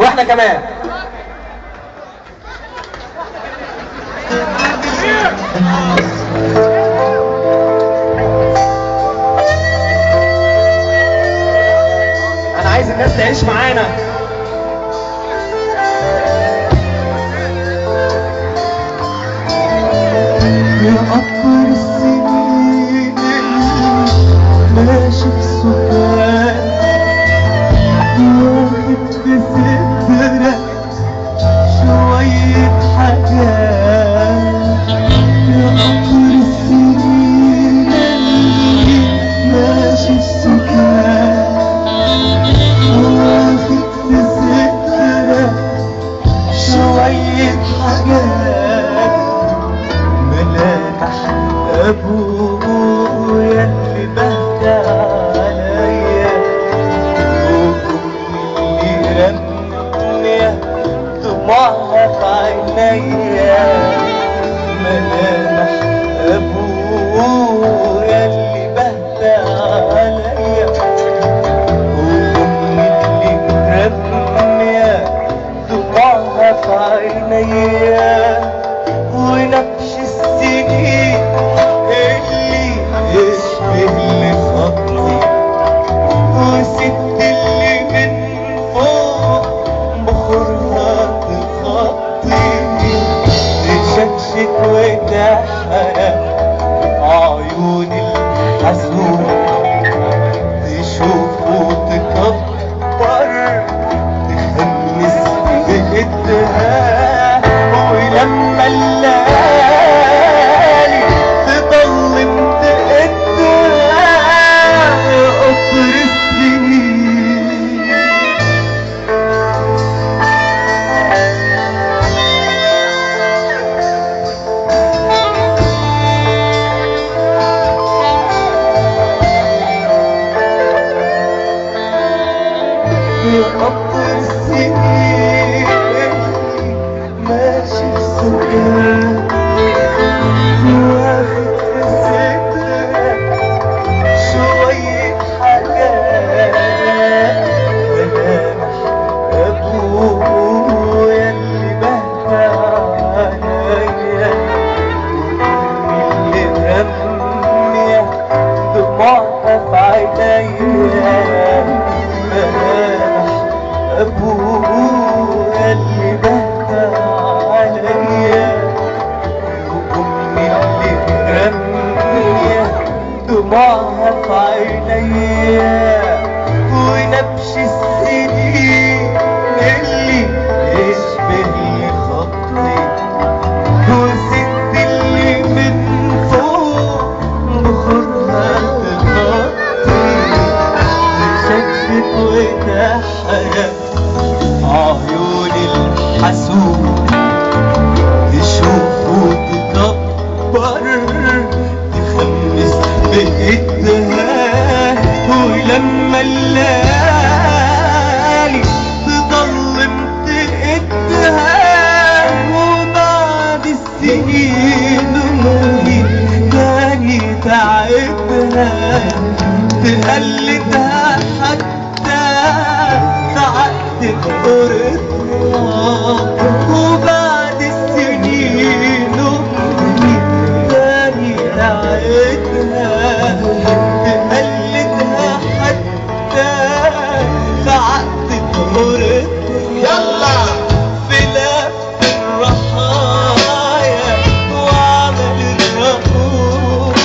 واحنا كمان. انا عايز الناس تعيش معانا. يا قطر السنين ماشي في سكان واخد في صدرك شوية حاجات. يا قطر السنين ماشي في سكان واخد في صدرك شوية حاجات. ملامح ابويا اللي بهدى عليا وامي اللي رمية دموعها في عينيا. ملامح ابويا اللي بهدى عليا وامي اللي رمية دموعها في عينيا. ونبش السنين اللي يشبه لي خطي وست اللي من فوق بخورها تخطي. تشكشك وتحرق عيون الحسود تشوف وتكبر تخمس بإيدها. ولما الليالي تضلم تقدها قطر السنين. يا قطر السنين ماشي في سكان واخد في صدرك شوية حاجات. ملامح ابويا اللي بهدى عليا وامي اللي رمية دموعها في عينيا. ملامح ابويا اللي بهدى عليا وامي اللي رمية دموعها في عينيا. ونبش السنين اللي يشبه لي خطي وست اللي من فوق بخورها تغطي. تشكشك وتحرق عيون الحسود تشوف وتكبر تخمس بإيدها. ولما الليالي تضلم تقدها وبعد السنين أمي تاني تعبها تقلدها حتى ساعات تقرضها. وبعد السنين أمي تاني تعبها تقلدها حتى ساعات تقرضها. يلا في لف الرحايا وعمل الرقورة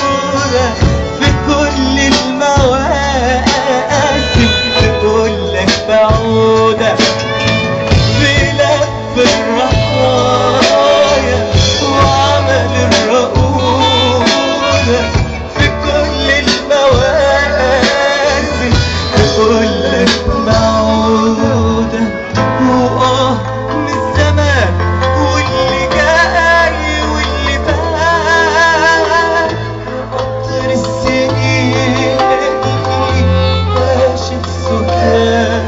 في كل المواسم تقولك بعودة. في لف الرحايا وعمل الرقورة في كل المواسم تقولك بعودة. وآه من الزمان واللي جاي واللي فات. قطر السنين اللي ماشي في سكان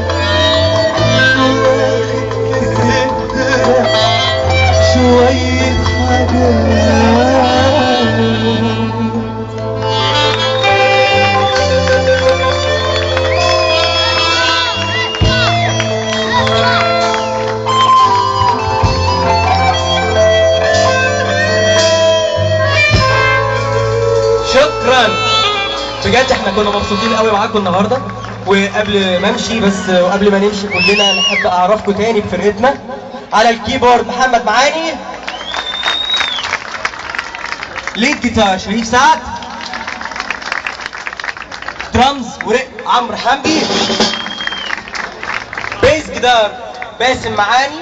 شكرا بجد، احنا كنا مبسوطين قوي معاكم النهارده. وقبل ما امشي بس، وقبل ما نمشي كلنا، نحب اعرفكم تاني بفرقتنا. على الكيبورد محمد معاني، ليد جيتار شريف سعد، درامز ورق عمرو حمدي، بيس جيتار باسم معاني،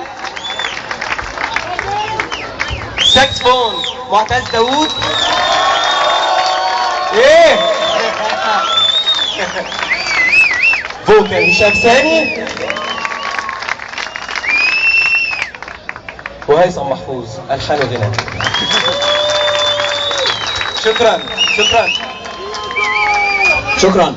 ساكسفون معتز داوود، ايه فوكال هشام ثاني، وهيثم محفوظ الحان وغناء. شكرا.